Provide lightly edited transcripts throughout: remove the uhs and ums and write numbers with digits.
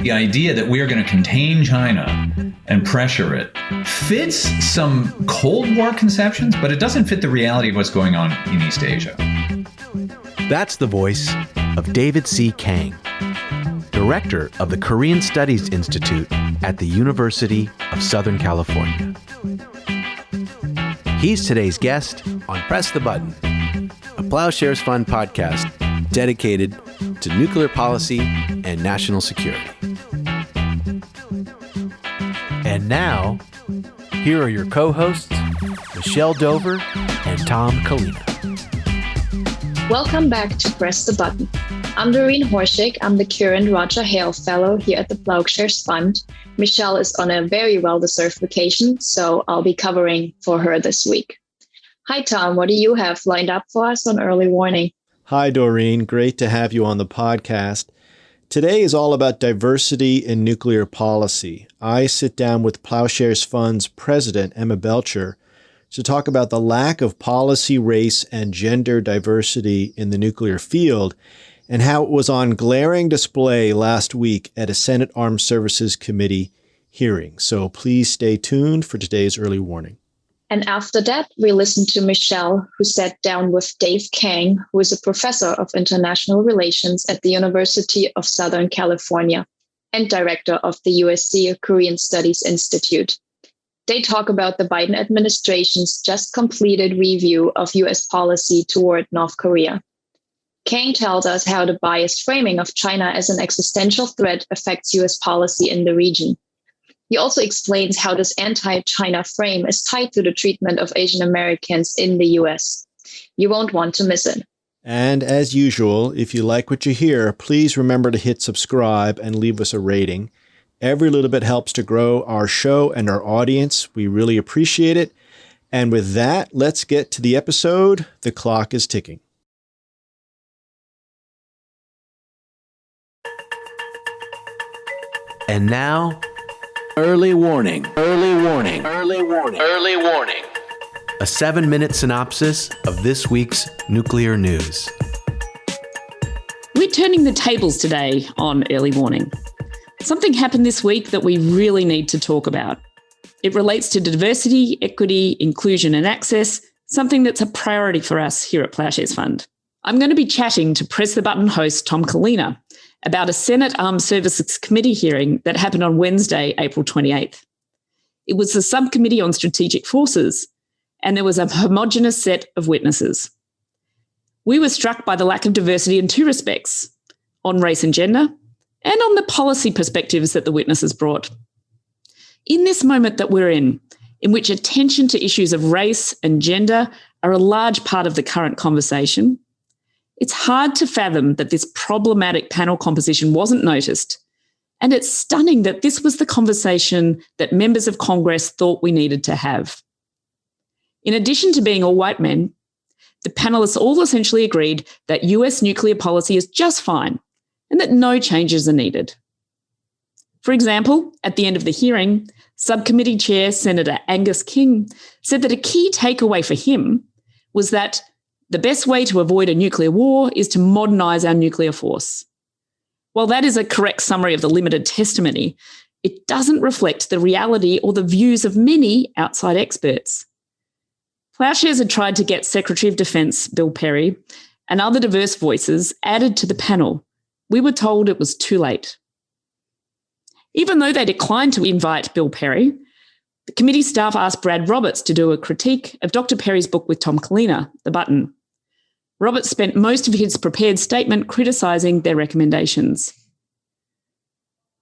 The idea that we are going to contain China and pressure it fits some Cold War conceptions, but it doesn't fit the reality of what's going on in East Asia. That's the voice of David C. Kang, director of the Korean Studies Institute at the University of Southern California. He's today's guest on Press the Button, a Plowshares Fund podcast dedicated to nuclear policy and national security. And now, here are your co-hosts, Michelle Dover and Tom Kalina. Welcome back to Press the Button. I'm Doreen Horschig. I'm the current Roger Hale Fellow here at the Plowshares Fund. Michelle is on a very well-deserved vacation, so I'll be covering for her this week. Hi, Tom. What do you have lined up for us on Early Warning? Hi, Doreen. Great to have you on the podcast. Today is all about diversity in nuclear policy. I sit down with Plowshares Fund's president, Emma Belcher, to talk about the lack of policy, race, and gender diversity in the nuclear field and how it was on glaring display last week at a Senate Armed Services Committee hearing. So please stay tuned for today's Early Warning. And after that, we listened to Michelle, who sat down with Dave Kang, who is a professor of international relations at the University of Southern California and director of the USC Korean Studies Institute. They talk about the Biden administration's just completed review of US policy toward North Korea. Kang tells us how the biased framing of China as an existential threat affects US policy in the region. He also explains how this anti-China frame is tied to the treatment of Asian Americans in the US. You won't want to miss it. And as usual, if you like what you hear, please remember to hit subscribe and leave us a rating. Every little bit helps to grow our show and our audience. We really appreciate it. And with that, let's get to the episode. The clock is ticking. And now, Early Warning. Early Warning. Early Warning. Early Warning. A 7-minute synopsis of this week's nuclear news. We're turning the tables today on Early Warning. Something happened this week that we really need to talk about. It relates to diversity, equity, inclusion and access, something that's a priority for us here at Plowshares Fund. I'm going to be chatting to Press the Button host Tom Kalina about a Senate Armed Services Committee hearing that happened on Wednesday, April 28th. It was the Subcommittee on Strategic Forces, and there was a homogenous set of witnesses. We were struck by the lack of diversity in two respects, on race and gender, and on the policy perspectives that the witnesses brought. In this moment that we're in which attention to issues of race and gender are a large part of the current conversation, it's hard to fathom that this problematic panel composition wasn't noticed, and it's stunning that this was the conversation that members of Congress thought we needed to have. In addition to being all white men, the panelists all essentially agreed that US nuclear policy is just fine and that no changes are needed. For example, at the end of the hearing, Subcommittee Chair Senator Angus King said that a key takeaway for him was that the best way to avoid a nuclear war is to modernise our nuclear force. While that is a correct summary of the limited testimony, it doesn't reflect the reality or the views of many outside experts. Plowshares had tried to get Secretary of Defence Bill Perry and other diverse voices added to the panel. We were told it was too late. Even though they declined to invite Bill Perry, the committee staff asked Brad Roberts to do a critique of Dr. Perry's book with Tom Kalina, The Button. Roberts spent most of his prepared statement criticising their recommendations.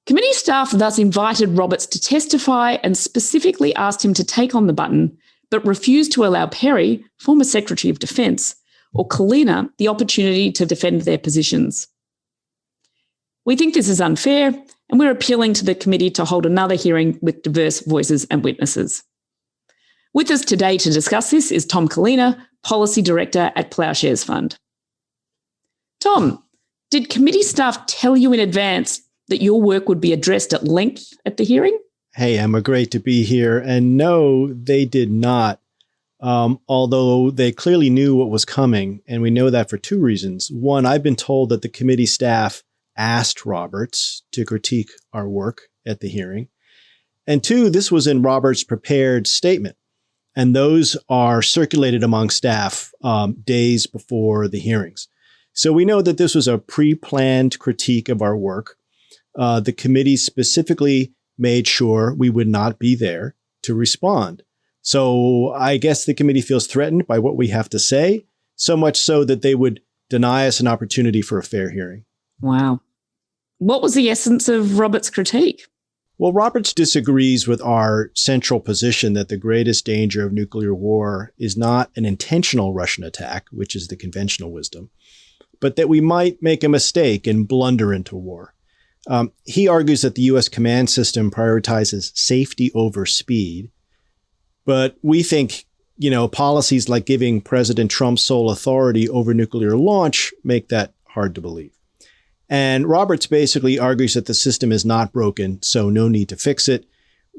Committee staff thus invited Roberts to testify and specifically asked him to take on The Button, but refused to allow Perry, former Secretary of Defence, or Kalina the opportunity to defend their positions. We think this is unfair, and we're appealing to the committee to hold another hearing with diverse voices and witnesses. With us today to discuss this is Tom Kalina, Policy Director at Plowshares Fund. Tom, did committee staff tell you in advance that your work would be addressed at length at the hearing? Hey, Emma, great to be here. And no, they did not. Although they clearly knew what was coming. And we know that for two reasons. One, I've been told that the committee staff asked Roberts to critique our work at the hearing. And two, this was in Roberts' prepared statement. And those are circulated among staff days before the hearings. So we know that this was a pre-planned critique of our work. The committee specifically made sure we would not be there to respond. So I guess the committee feels threatened by what we have to say, so much so that they would deny us an opportunity for a fair hearing. Wow. What was the essence of Roberts' critique? Well, Roberts disagrees with our central position that the greatest danger of nuclear war is not an intentional Russian attack, which is the conventional wisdom, but that we might make a mistake and blunder into war. He argues that the U.S. command system prioritizes safety over speed, but we think, policies like giving President Trump sole authority over nuclear launch make that hard to believe. And Roberts basically argues that the system is not broken, so no need to fix it.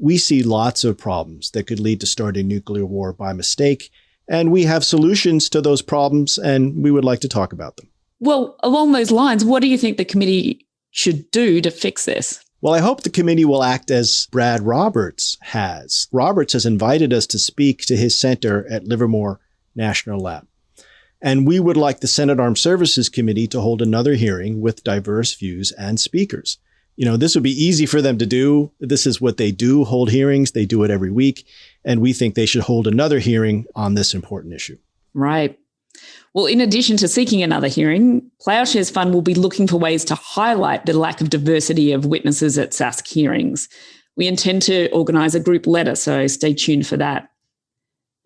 We see lots of problems that could lead to starting nuclear war by mistake, and we have solutions to those problems, and we would like to talk about them. Well, along those lines, what do you think the committee should do to fix this? Well, I hope the committee will act as Brad Roberts has. Roberts has invited us to speak to his center at Livermore National Lab. And we would like the Senate Armed Services Committee to hold another hearing with diverse views and speakers. This would be easy for them to do. This is what they do, hold hearings. They do it every week. And we think they should hold another hearing on this important issue. Right. Well, in addition to seeking another hearing, Ploughshares Fund will be looking for ways to highlight the lack of diversity of witnesses at SASC hearings. We intend to organise a group letter, so stay tuned for that.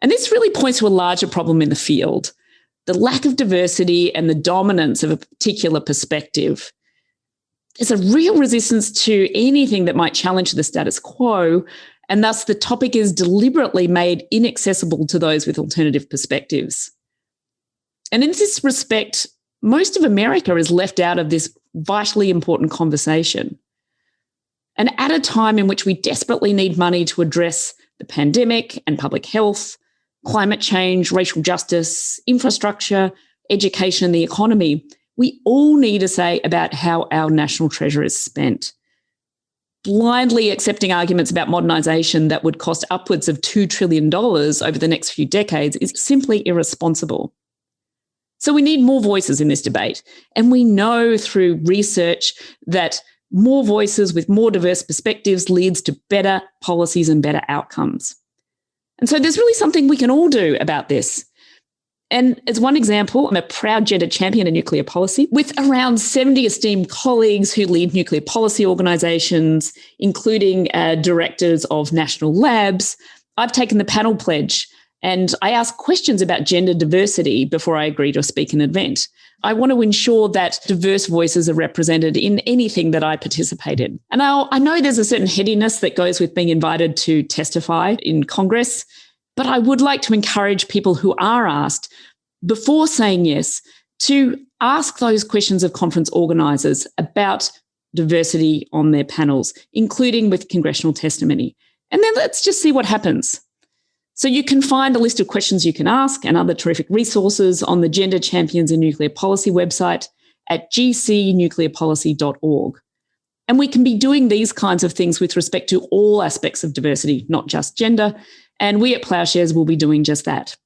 And this really points to a larger problem in the field, the lack of diversity and the dominance of a particular perspective. There's a real resistance to anything that might challenge the status quo, and thus the topic is deliberately made inaccessible to those with alternative perspectives. And in this respect, most of America is left out of this vitally important conversation. And at a time in which we desperately need money to address the pandemic and public health, climate change, racial justice, infrastructure, education, and the economy, we all need a say about how our national treasure is spent. Blindly accepting arguments about modernisation that would cost upwards of $2 trillion over the next few decades is simply irresponsible. So we need more voices in this debate. And we know through research that more voices with more diverse perspectives leads to better policies and better outcomes. And so there's really something we can all do about this. And as one example, I'm a proud gender champion in nuclear policy with around 70 esteemed colleagues who lead nuclear policy organisations, including directors of national labs. I've taken the panel pledge and I ask questions about gender diversity before I agree to speak in an event. I want to ensure that diverse voices are represented in anything that I participate in. And I know there's a certain headiness that goes with being invited to testify in Congress, but I would like to encourage people who are asked, before saying yes, to ask those questions of conference organisers about diversity on their panels, including with congressional testimony. And then let's just see what happens. So you can find a list of questions you can ask and other terrific resources on the Gender Champions in Nuclear Policy website at gcnuclearpolicy.org. And we can be doing these kinds of things with respect to all aspects of diversity, not just gender. And we at Ploughshares will be doing just that.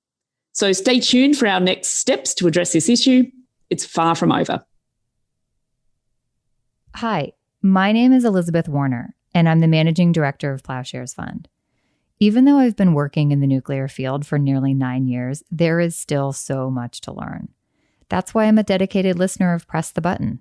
So stay tuned for our next steps to address this issue. It's far from over. Hi, my name is Elizabeth Warner, and I'm the Managing Director of Ploughshares Fund. Even though I've been working in the nuclear field for nearly 9 years, there is still so much to learn. That's why I'm a dedicated listener of Press the Button.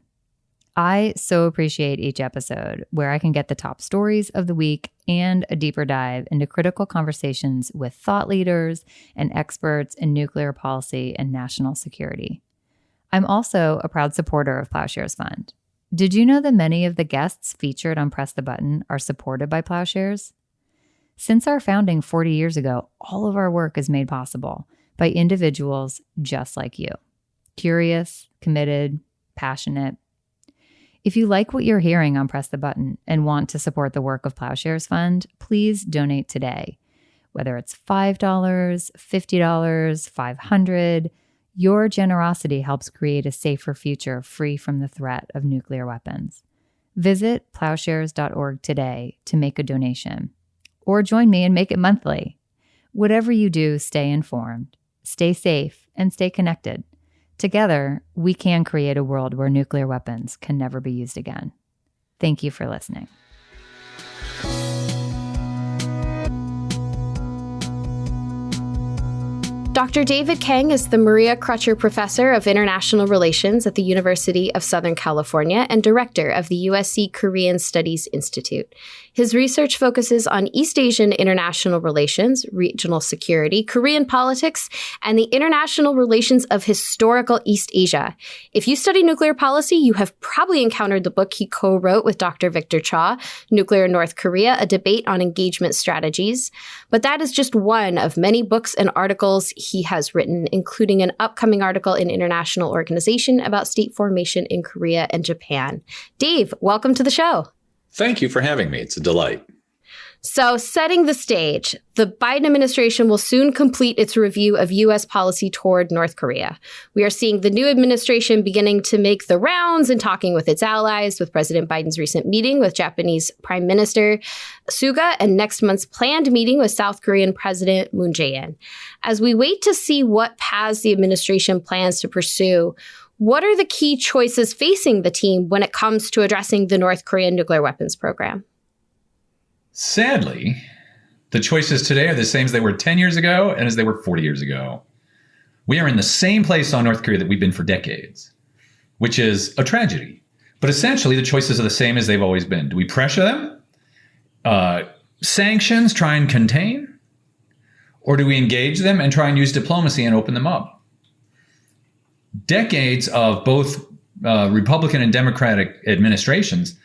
I so appreciate each episode where I can get the top stories of the week and a deeper dive into critical conversations with thought leaders and experts in nuclear policy and national security. I'm also a proud supporter of Ploughshares Fund. Did you know that many of the guests featured on Press the Button are supported by Ploughshares? Since our founding 40 years ago, all of our work is made possible by individuals just like you. Curious, committed, passionate. If you like what you're hearing on Press the Button and want to support the work of Ploughshares Fund, please donate today. Whether it's $5, $50, $500, Your generosity helps create a safer future free from the threat of nuclear weapons. Visit plowshares.org today to make a donation, or join me and make it monthly. Whatever you do, stay informed, stay safe, and stay connected. Together, we can create a world where nuclear weapons can never be used again. Thank you for listening. Dr. David Kang is the Maria Crutcher Professor of International Relations at the University of Southern California and Director of the USC Korean Studies Institute. His research focuses on East Asian international relations, regional security, Korean politics, and the international relations of historical East Asia. If you study nuclear policy, you have probably encountered the book he co-wrote with Dr. Victor Cha, Nuclear North Korea, a debate on engagement strategies. But that is just one of many books and articles he has written, including an upcoming article in International Organization about state formation in Korea and Japan. Dave, welcome to the show. Thank you for having me. It's a delight. So, setting the stage, the Biden administration will soon complete its review of U.S. policy toward North Korea. We are seeing the new administration beginning to make the rounds and talking with its allies, with President Biden's recent meeting with Japanese Prime Minister Suga and next month's planned meeting with South Korean President Moon Jae-in. As we wait to see what paths the administration plans to pursue, what are the key choices facing the team when it comes to addressing the North Korean nuclear weapons program? Sadly, the choices today are the same as they were 10 years ago and as they were 40 years ago. We are in the same place on North Korea that we've been for decades, which is a tragedy. But essentially, the choices are the same as they've always been. Do we pressure them? Sanctions, try and contain? Or do we engage them and try and use diplomacy and open them up? Decades of both Republican and Democratic administrations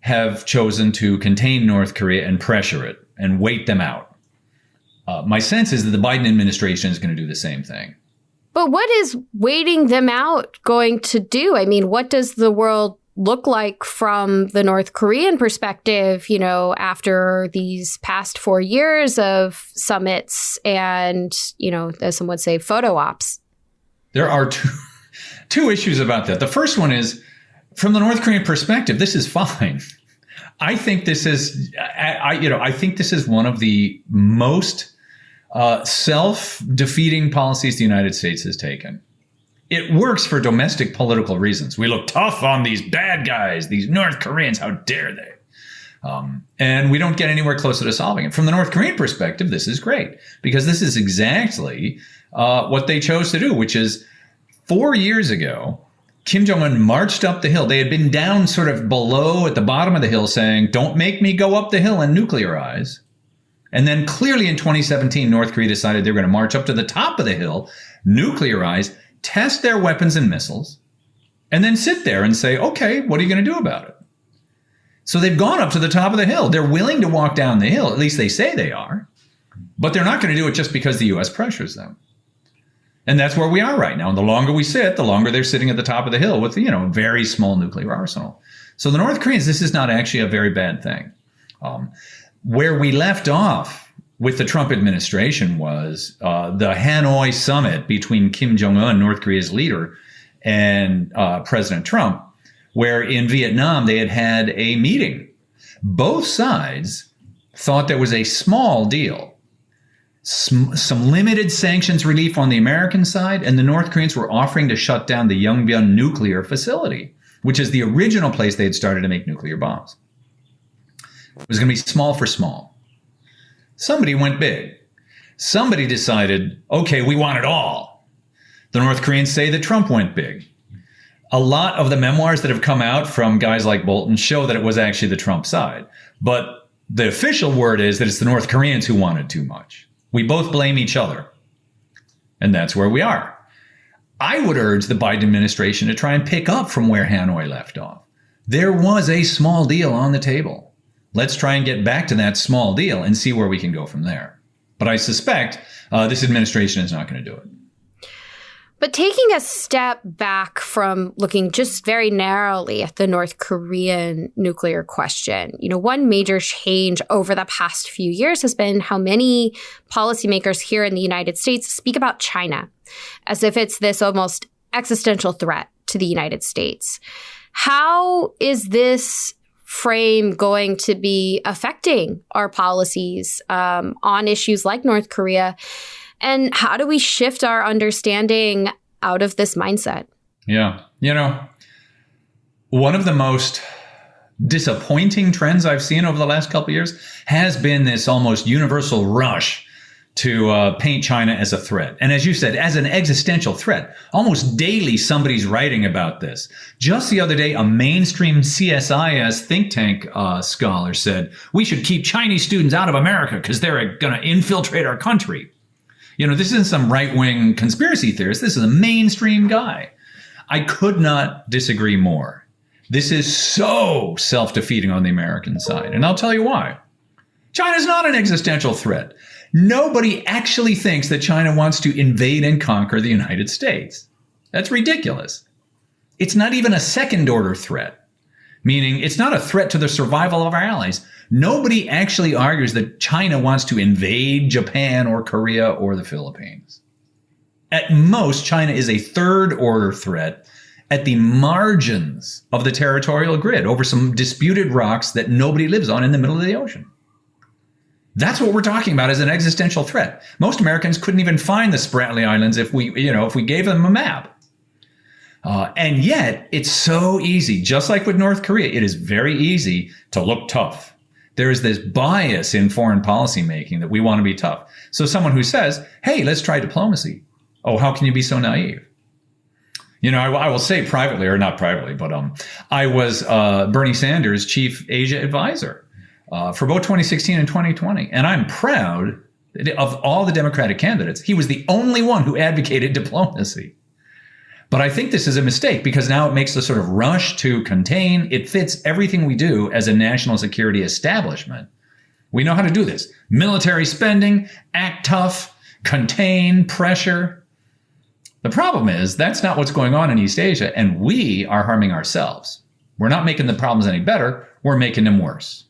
have chosen to contain North Korea and pressure it and wait them out. My sense is that the Biden administration is going to do the same thing. But what is waiting them out going to do? I mean, what does the world look like from the North Korean perspective, you know, after these past 4 years of summits and, you know, as some would say, photo ops? There are two issues about that. The first one is, from the North Korean perspective, this is fine. I think this is, I think this is one of the most self-defeating policies the United States has taken. It works for domestic political reasons. We look tough on these bad guys, these North Koreans. How dare they? And we don't get anywhere closer to solving it. From the North Korean perspective, this is great because this is exactly what they chose to do, which is 4 years ago, Kim Jong-un marched up the hill. They had been down sort of below at the bottom of the hill saying, don't make me go up the hill and nuclearize. And then clearly in 2017, North Korea decided they were going to march up to the top of the hill, nuclearize, test their weapons and missiles, and then sit there and say, okay, what are you going to do about it? So they've gone up to the top of the hill. They're willing to walk down the hill. At least they say they are. But they're not going to do it just because the U.S. pressures them. And that's where we are right now. And the longer we sit, the longer they're sitting at the top of the hill with, a very small nuclear arsenal. So the North Koreans, this is not actually a very bad thing. Where we left off with the Trump administration was the Hanoi summit between Kim Jong-un, North Korea's leader, and President Trump, where in Vietnam they had a meeting. Both sides thought there was a small deal. Some limited sanctions relief on the American side, and the North Koreans were offering to shut down the Yongbyon nuclear facility, which is the original place they had started to make nuclear bombs. It was going to be small for small. Somebody went big. Somebody decided, okay, we want it all. The North Koreans say that Trump went big. A lot of the memoirs that have come out from guys like Bolton show that it was actually the Trump side. But the official word is that it's the North Koreans who wanted too much. We both blame each other. And that's where we are. I would urge the Biden administration to try and pick up from where Hanoi left off. There was a small deal on the table. Let's try and get back to that small deal and see where we can go from there. But I suspect this administration is not going to do it. But taking a step back from looking just very narrowly at the North Korean nuclear question, one major change over the past few years has been how many policymakers here in the United States speak about China as if it's this almost existential threat to the United States. How is this frame going to be affecting our policies on issues like North Korea? And how do we shift our understanding out of this mindset? Yeah. One of the most disappointing trends I've seen over the last couple of years has been this almost universal rush to paint China as a threat. And as you said, as an existential threat. Almost daily, somebody's writing about this. Just the other day, a mainstream CSIS think tank scholar said, we should keep Chinese students out of America because they're going to infiltrate our country. This isn't some right-wing conspiracy theorist. This is a mainstream guy. I could not disagree more. This is so self-defeating on the American side. And I'll tell you why. China's not an existential threat. Nobody actually thinks that China wants to invade and conquer the United States. That's ridiculous. It's not even a second-order threat, meaning it's not a threat to the survival of our allies. Nobody actually argues that China wants to invade Japan or Korea or the Philippines. At most, China is a third-order threat at the margins of the territorial grid over some disputed rocks that nobody lives on in the middle of the ocean. That's what we're talking about as an existential threat. Most Americans couldn't even find the Spratly Islands if we gave them a map. And yet, it's so easy. Just like with North Korea, it is very easy to look tough. There is this bias in foreign policy making that we want to be tough. So someone who says, hey, let's try diplomacy. Oh, how can you be so naive? I will say privately, or not privately, but I was Bernie Sanders' chief Asia advisor for both 2016 and 2020. And I'm proud of all the Democratic candidates. He was the only one who advocated diplomacy. But I think this is a mistake because now it makes the sort of rush to contain. It fits everything we do as a national security establishment. We know how to do this. Military spending, act tough, contain, pressure. The problem is that's not what's going on in East Asia, and we are harming ourselves. We're not making the problems any better. We're making them worse.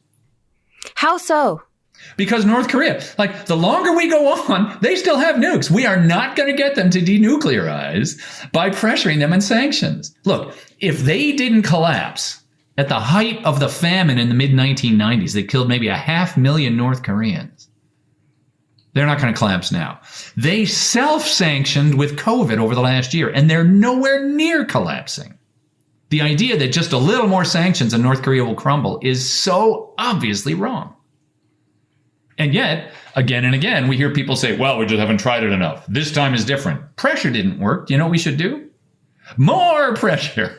How so? Because North Korea, the longer we go on, they still have nukes. We are not going to get them to denuclearize by pressuring them in sanctions. Look, if they didn't collapse at the height of the famine in the mid-1990s that killed maybe 500,000 North Koreans, they're not going to collapse now. They self-sanctioned with COVID over the last year, and they're nowhere near collapsing. The idea that just a little more sanctions and North Korea will crumble is so obviously wrong. And yet, again and again, we hear people say, well, we just haven't tried it enough. This time is different. Pressure didn't work. Do you know what we should do? More pressure.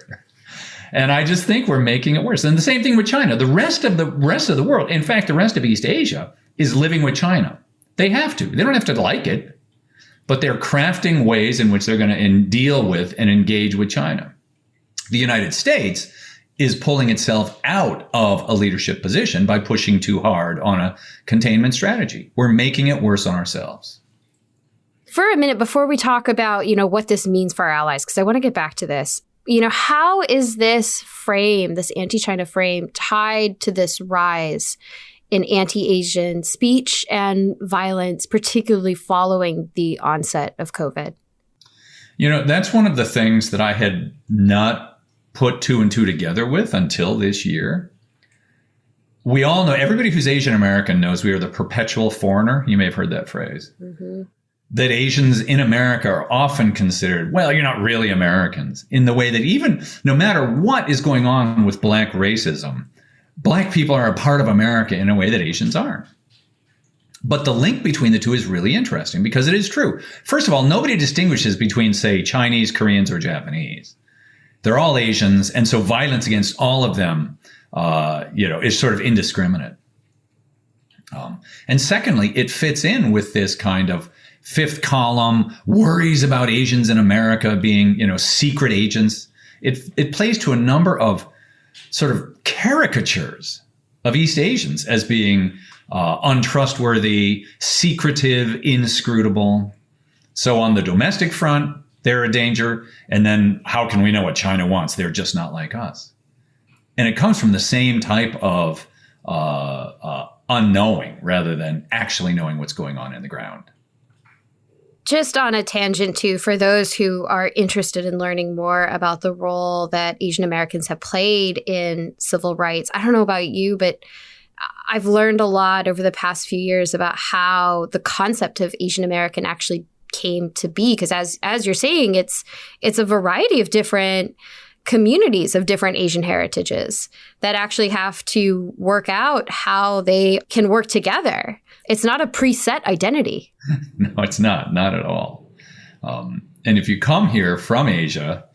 And I just think we're making it worse. And the same thing with China. The rest of the world, in fact, the rest of East Asia is living with China. They have to. They don't have to like it, but they're crafting ways in which they're going to deal with and engage with China. The United States is pulling itself out of a leadership position by pushing too hard on a containment strategy. We're making it worse on ourselves. For a minute, before we talk about, what this means for our allies, because I want to get back to this, how is this frame, this anti-China frame, tied to this rise in anti-Asian speech and violence, particularly following the onset of COVID? That's one of the things that I had not put two and two together with until this year. We all know, everybody who's Asian American knows we are the perpetual foreigner. You may have heard that phrase. Mm-hmm. That Asians in America are often considered, well, you're not really Americans, in the way that even no matter what is going on with Black racism, Black people are a part of America in a way that Asians aren't. But the link between the two is really interesting because it is true. First of all, nobody distinguishes between, say, Chinese, Koreans, or Japanese. They're all Asians, and so violence against all of them, is sort of indiscriminate. And secondly, it fits in with this kind of fifth column worries about Asians in America being, secret agents. It plays to a number of sort of caricatures of East Asians as being untrustworthy, secretive, inscrutable. So on the domestic front, they're a danger. And then how can we know what China wants? They're just not like us. And it comes from the same type of unknowing rather than actually knowing what's going on in the ground. Just on a tangent too, for those who are interested in learning more about the role that Asian Americans have played in civil rights, I don't know about you, but I've learned a lot over the past few years about how the concept of Asian American actually came to be. Because as you're saying, it's a variety of different communities of different Asian heritages that actually have to work out how they can work together. It's not a preset identity. No, it's not at all. And if you come here from Asia,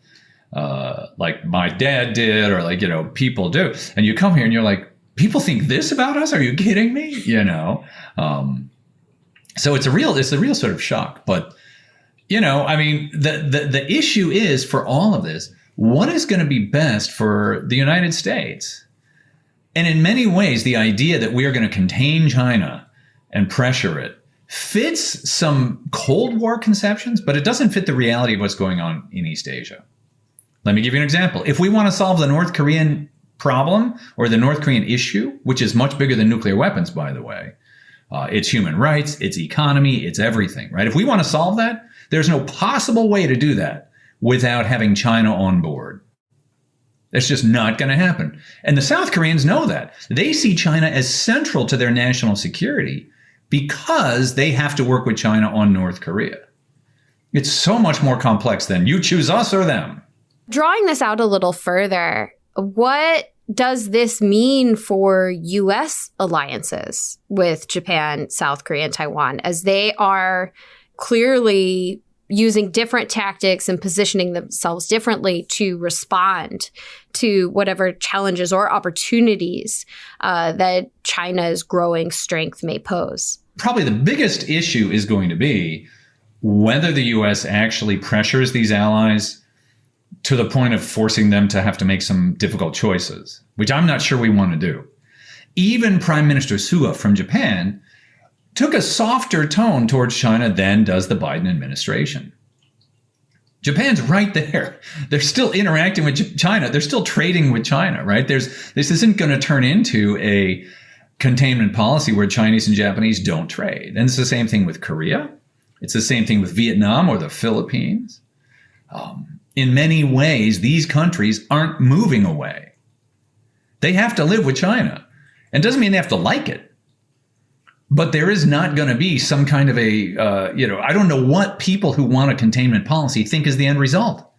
like my dad did, or like, people do, and you come here and you're like, people think this about us? Are you kidding me? So it's a real sort of shock. But, the issue is for all of this, what is going to be best for the United States? And in many ways, the idea that we are going to contain China and pressure it fits some Cold War conceptions, but it doesn't fit the reality of what's going on in East Asia. Let me give you an example. If we want to solve the North Korean problem or the North Korean issue, which is much bigger than nuclear weapons, by the way, it's human rights, it's economy, it's everything, right? If we want to solve that, there's no possible way to do that without having China on board. That's just not going to happen. And the South Koreans know that. They see China as central to their national security because they have to work with China on North Korea. It's so much more complex than you choose us or them. Drawing this out a little further, what does this mean for U.S. alliances with Japan, South Korea, and Taiwan, as they are clearly using different tactics and positioning themselves differently to respond to whatever challenges or opportunities that China's growing strength may pose? Probably the biggest issue is going to be whether the U.S. actually pressures these allies to the point of forcing them to have to make some difficult choices, which I'm not sure we want to do. Even Prime Minister Suga from Japan took a softer tone towards China than does the Biden administration. Japan's right there. They're still interacting with China. They're still trading with China, right? This isn't going to turn into a containment policy where Chinese and Japanese don't trade. And it's the same thing with Korea. It's the same thing with Vietnam or the Philippines. In many ways, these countries aren't moving away. They have to live with China. And it doesn't mean they have to like it. But there is not going to be some kind of I don't know what people who want a containment policy think is the end result.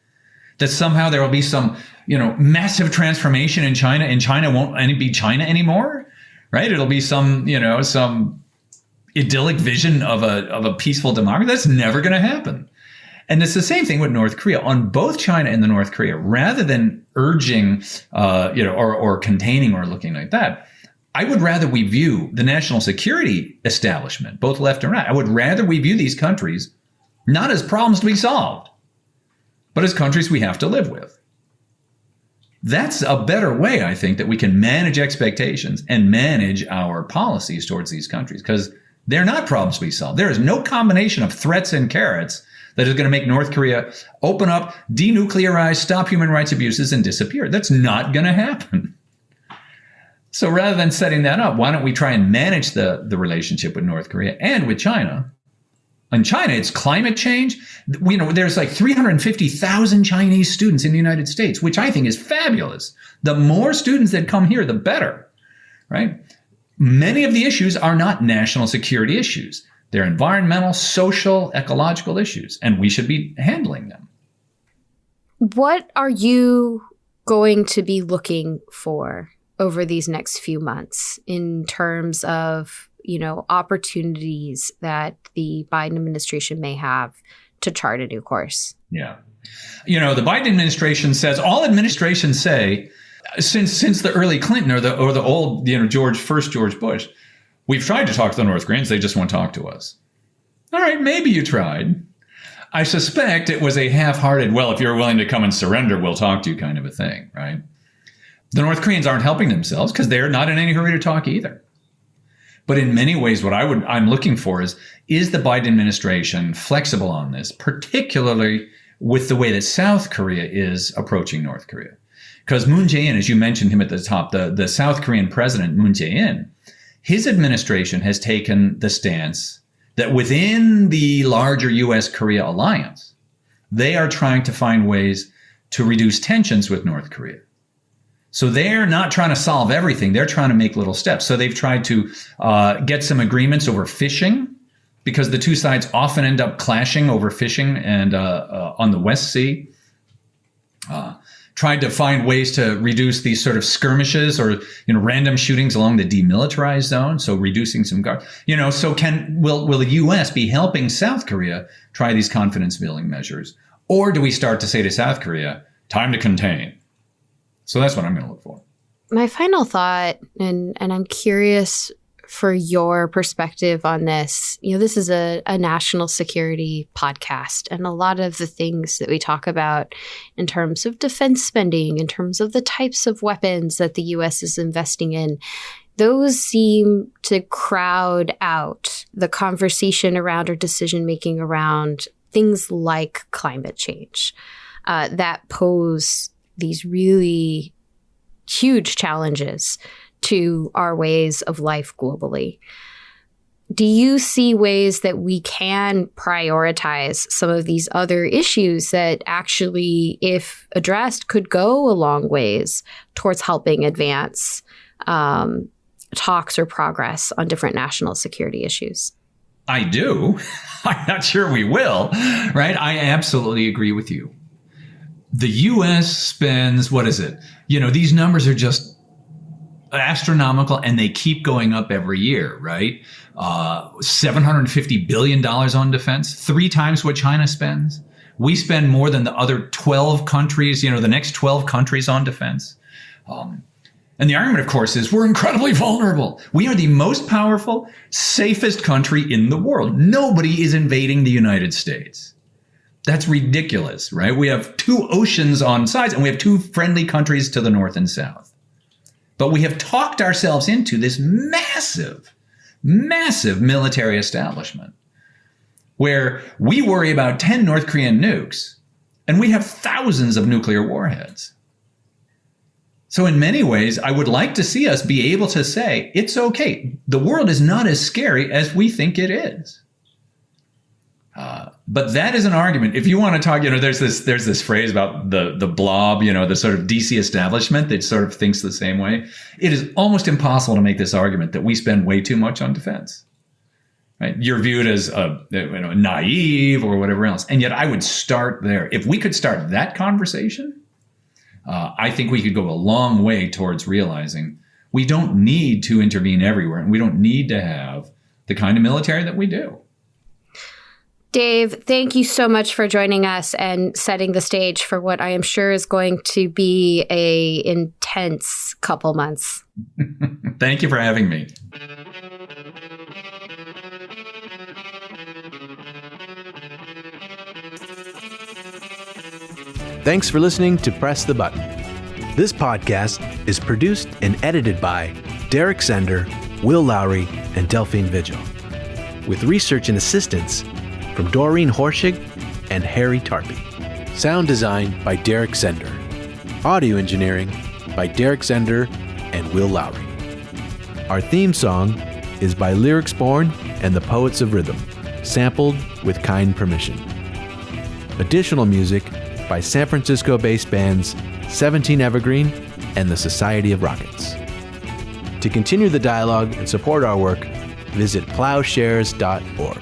That somehow there will be some, massive transformation in China and China won't be China anymore, right? It'll be some idyllic vision of a peaceful democracy. That's never going to happen. And it's the same thing with North Korea. On both China and the North Korea, rather than urging, or containing or looking like that, I would rather we view the national security establishment, both left and right. I would rather we view these countries not as problems to be solved, but as countries we have to live with. That's a better way, I think, that we can manage expectations and manage our policies towards these countries, because they're not problems to be solved. There is no combination of threats and carrots that is going to make North Korea open up, denuclearize, stop human rights abuses, and disappear. That's not going to happen. So rather than setting that up, why don't we try and manage the relationship with North Korea and with China? In China, it's climate change. There's like 350,000 Chinese students in the United States, which I think is fabulous. The more students that come here, the better, right? Many of the issues are not national security issues. They're environmental, social, ecological issues, and we should be handling them. What are you going to be looking for over these next few months in terms of, opportunities that the Biden administration may have to chart a new course? Yeah. The Biden administration says, all administrations say, since the early Clinton or the old, George Bush, we've tried to talk to the North Koreans. They just won't talk to us. All right, maybe you tried. I suspect it was a half-hearted, well, if you're willing to come and surrender, we'll talk to you kind of a thing, right? The North Koreans aren't helping themselves because they're not in any hurry to talk either. But in many ways, what I'm looking for is the Biden administration flexible on this, particularly with the way that South Korea is approaching North Korea. Because Moon Jae-in, as you mentioned him at the top, the South Korean president, Moon Jae-in, his administration has taken the stance that within the larger U.S.-Korea alliance, they are trying to find ways to reduce tensions with North Korea. So they're not trying to solve everything. They're trying to make little steps. So they've tried to get some agreements over fishing, because the two sides often end up clashing over fishing and on the West Sea. Tried to find ways to reduce these sort of skirmishes or random shootings along the demilitarized zone. So reducing some guard. So will the U.S. be helping South Korea try these confidence building measures, or do we start to say to South Korea, time to contain? So that's what I'm going to look for. My final thought, and I'm curious for your perspective on this. This is a national security podcast, and a lot of the things that we talk about in terms of defense spending, in terms of the types of weapons that the U.S. is investing in, those seem to crowd out the conversation around or decision-making around things like climate change that pose these really huge challenges to our ways of life globally. Do you see ways that we can prioritize some of these other issues that actually, if addressed, could go a long ways towards helping advance talks or progress on different national security issues? I do. I'm not sure we will, right? I absolutely agree with you. The U.S. spends, these numbers are just astronomical, and they keep going up every year, right? $750 billion on defense, 3 times what China spends. We spend more than the other 12 countries, the next 12 countries on defense. And the argument, of course, is we're incredibly vulnerable. We are the most powerful, safest country in the world. Nobody is invading the United States. That's ridiculous, right? We have 2 oceans on sides, and we have 2 friendly countries to the north and south. But we have talked ourselves into this massive, massive military establishment where we worry about 10 North Korean nukes, and we have thousands of nuclear warheads. So in many ways, I would like to see us be able to say, it's okay. The world is not as scary as we think it is. But that is an argument. If you want to talk, there's this phrase about the blob, the sort of DC establishment that sort of thinks the same way. It is almost impossible to make this argument that we spend way too much on defense. Right? You're viewed as naive or whatever else. And yet I would start there. If we could start that conversation, I think we could go a long way towards realizing we don't need to intervene everywhere, and we don't need to have the kind of military that we do. Dave, thank you so much for joining us and setting the stage for what I am sure is going to be an intense couple months. Thank you for having me. Thanks for listening to Press the Button. This podcast is produced and edited by Derek Sender, Will Lowry, and Delphine Vigil, with research and assistance from Doreen Horschig and Harry Tarpey. Sound design by Derek Sender. Audio engineering by Derek Sender and Will Lowry. Our theme song is by Lyrics Born and the Poets of Rhythm, sampled with kind permission. Additional music by San Francisco-based bands 17 Evergreen and the Society of Rockets. To continue the dialogue and support our work, visit plowshares.org.